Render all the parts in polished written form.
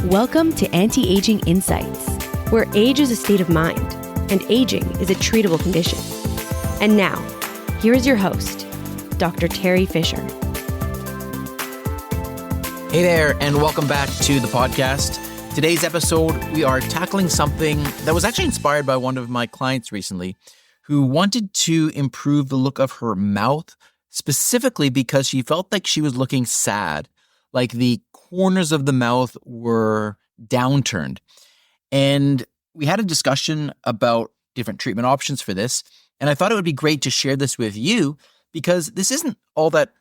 Welcome to Anti-Aging Insights, where age is a state of mind and aging is a treatable condition. And now, here is your host, Dr. Teri Fisher. Hey there, and welcome back to the podcast. Today's episode, we are tackling something that was actually inspired by one of my clients recently who wanted to improve the look of her mouth, specifically because she felt like she was looking sad, like the corners of the mouth were downturned. And we had a discussion about different treatment options for this. And I thought it would be great to share this with you because this isn't all that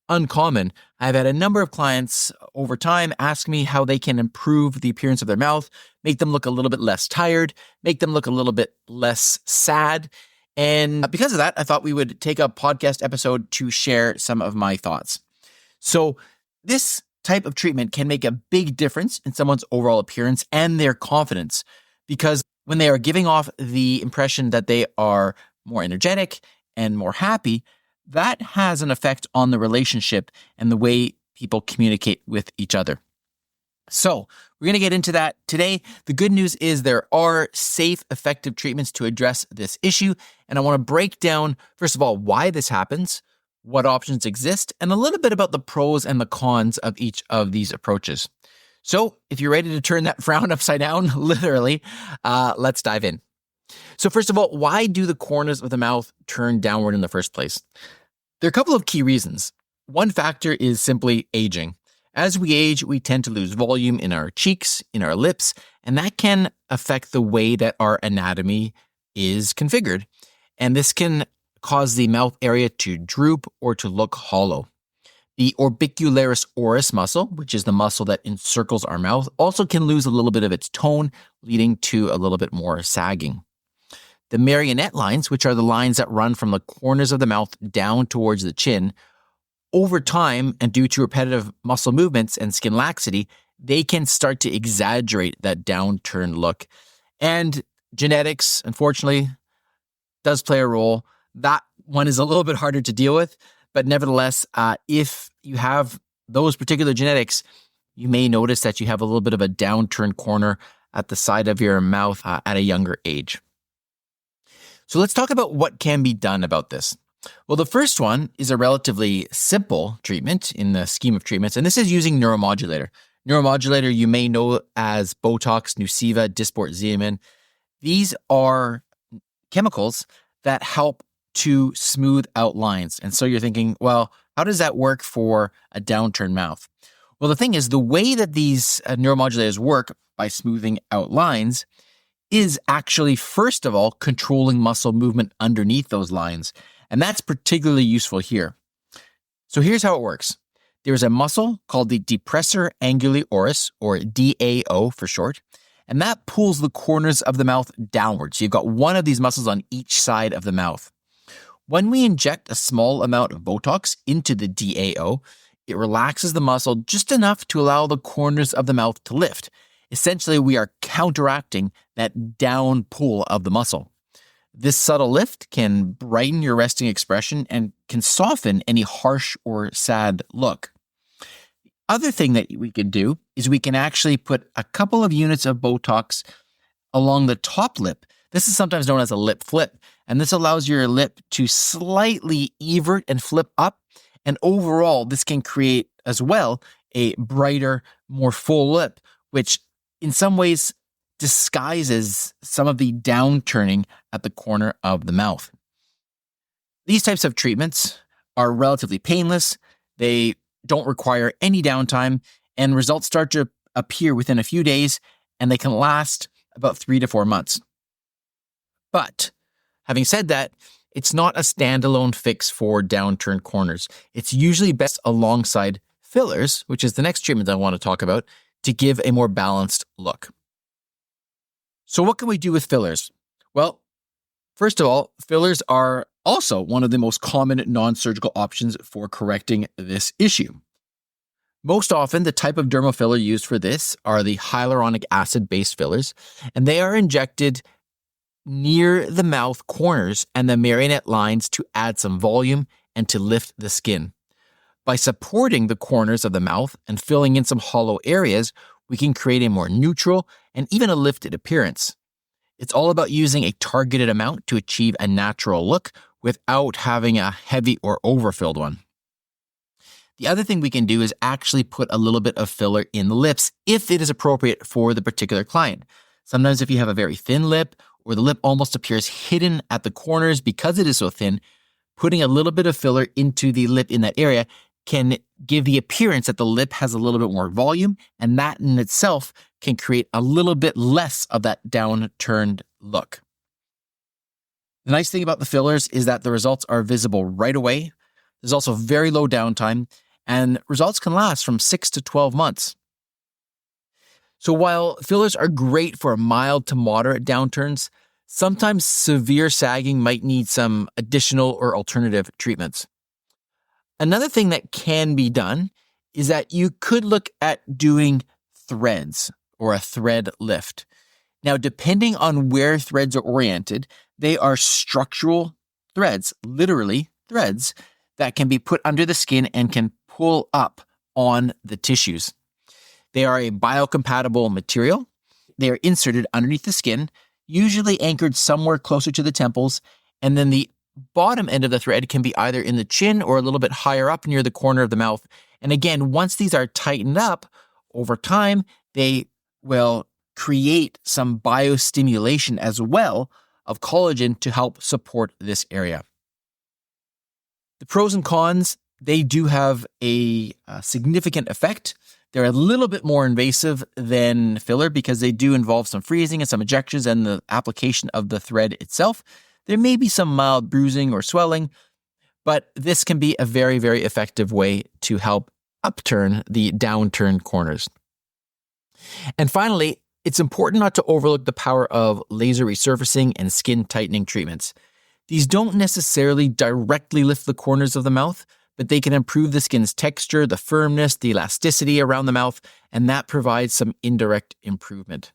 uncommon. I've had a number of clients over time ask me how they can improve the appearance of their mouth, make them look a little bit less tired, make them look a little bit less sad. And because of that, I thought we would take a podcast episode to share some of my thoughts. So this type of treatment can make a big difference in someone's overall appearance and their confidence, because when they are giving off the impression that they are more energetic and more happy, that has an effect on the relationship and the way people communicate with each other. So we're going to get into that today. The good news is there are safe, effective treatments to address this issue. And I want to break down, first of all, why this happens, what options exist, and a little bit about the pros and the cons of each of these approaches. So if you're ready to turn that frown upside down, literally, let's dive in. So first of all, why do the corners of the mouth turn downward in the first place? There are a couple of key reasons. One factor is simply aging. As we age, we tend to lose volume in our cheeks, in our lips, and that can affect the way that our anatomy is configured. And this can cause the mouth area to droop or to look hollow. The orbicularis oris muscle, which is the muscle that encircles our mouth, also can lose a little bit of its tone, leading to a little bit more sagging. The marionette lines, which are the lines that run from the corners of the mouth down towards the chin, over time and due to repetitive muscle movements and skin laxity, they can start to exaggerate that downturned look. And genetics, unfortunately, does play a role. That one is a little bit harder to deal with, but nevertheless, if you have those particular genetics, you may notice that you have a little bit of a downturned corner at the side of your mouth at a younger age. So let's talk about what can be done about this. Well, the first one is a relatively simple treatment in the scheme of treatments, and this is using neuromodulator. Neuromodulator you may know as Botox, Nuceiva, Dysport, Xeomin. These are chemicals that help to smooth out lines. And so you're thinking, well, how does that work for a downturned mouth? Well, the thing is, the way that these neuromodulators work by smoothing out lines is actually, first of all, controlling muscle movement underneath those lines. And that's particularly useful here. So here's how it works. There's a muscle called the depressor anguli oris, or DAO for short, and that pulls the corners of the mouth downward. So you've got one of these muscles on each side of the mouth. When we inject a small amount of Botox into the DAO, it relaxes the muscle just enough to allow the corners of the mouth to lift. Essentially, we are counteracting that down pull of the muscle. This subtle lift can brighten your resting expression and can soften any harsh or sad look. The other thing that we can do is we can actually put a couple of units of Botox along the top lip. This is sometimes known as a lip flip, and this allows your lip to slightly evert and flip up. And overall, this can create as well a brighter, more full lip, which in some ways disguises some of the downturning at the corner of the mouth. These types of treatments are relatively painless. They don't require any downtime, and results start to appear within a few days, and they can last about 3 to 4 months. But having said that, it's not a standalone fix for downturned corners. It's usually best alongside fillers, which is the next treatment I want to talk about, to give a more balanced look. So what can we do with fillers? Well, first of all, fillers are also one of the most common non-surgical options for correcting this issue. Most often, the type of dermal filler used for this are the hyaluronic acid-based fillers, and they are injected near the mouth corners and the marionette lines to add some volume and to lift the skin. By supporting the corners of the mouth and filling in some hollow areas, we can create a more neutral and even a lifted appearance. It's all about using a targeted amount to achieve a natural look without having a heavy or overfilled one. The other thing we can do is actually put a little bit of filler in the lips if it is appropriate for the particular client. Sometimes if you have a very thin lip or the lip almost appears hidden at the corners because it is so thin, putting a little bit of filler into the lip in that area can give the appearance that the lip has a little bit more volume, and that in itself can create a little bit less of that downturned look. The nice thing about the fillers is that the results are visible right away. There's also very low downtime, and results can last from 6 to 12 months. So while fillers are great for mild to moderate downturns, sometimes severe sagging might need some additional or alternative treatments. Another thing that can be done is that you could look at doing threads or a thread lift. Now, depending on where threads are oriented, they are structural threads, literally threads, that can be put under the skin and can pull up on the tissues. They are a biocompatible material. They are inserted underneath the skin, usually anchored somewhere closer to the temples, and then the bottom end of the thread can be either in the chin or a little bit higher up near the corner of the mouth. And again, once these are tightened up, over time, they will create some biostimulation as well of collagen to help support this area. The pros and cons, they do have a significant effect. They're a little bit more invasive than filler because they do involve some freezing and some injections and the application of the thread itself. There may be some mild bruising or swelling, but this can be a very, very effective way to help upturn the downturned corners. And finally, it's important not to overlook the power of laser resurfacing and skin tightening treatments. These don't necessarily directly lift the corners of the mouth, but they can improve the skin's texture, the firmness, the elasticity around the mouth, and that provides some indirect improvement.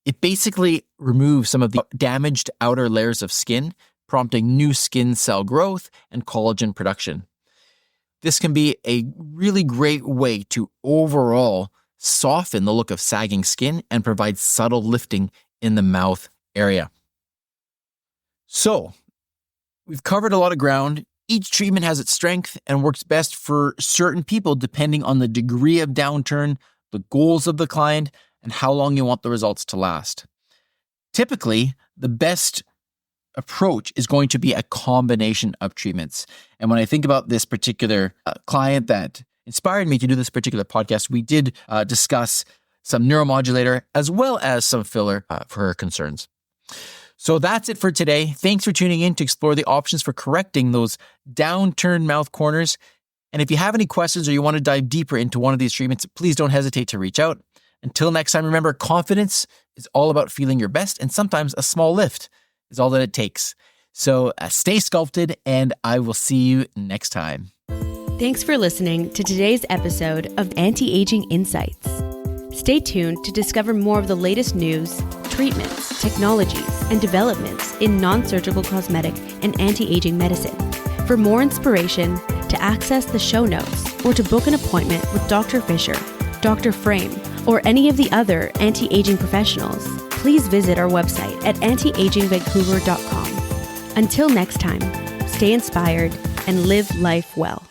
It basically removes some of the damaged outer layers of skin, prompting new skin cell growth and collagen production. This can be a really great way to overall soften the look of sagging skin and provide subtle lifting in the mouth area. So, we've covered a lot of ground. Each treatment has its strength and works best for certain people depending on the degree of downturn, the goals of the client, and how long you want the results to last. Typically, the best approach is going to be a combination of treatments. And when I think about this particular client that inspired me to do this particular podcast, we did discuss some neuromodulator as well as some filler for her concerns. So that's it for today. Thanks for tuning in to explore the options for correcting those downturned mouth corners. And if you have any questions or you want to dive deeper into one of these treatments, please don't hesitate to reach out. Until next time, remember, confidence is all about feeling your best, and sometimes a small lift is all that it takes. So stay sculpted, and I will see you next time. Thanks for listening to today's episode of Anti-Aging Insights. Stay tuned to discover more of the latest news, treatments, technologies, and developments in non-surgical cosmetic and anti-aging medicine. For more inspiration, to access the show notes, or to book an appointment with Dr. Fisher, Dr. Frame, or any of the other anti-aging professionals, please visit our website at antiagingvancouver.com. Until next time, stay inspired and live life well.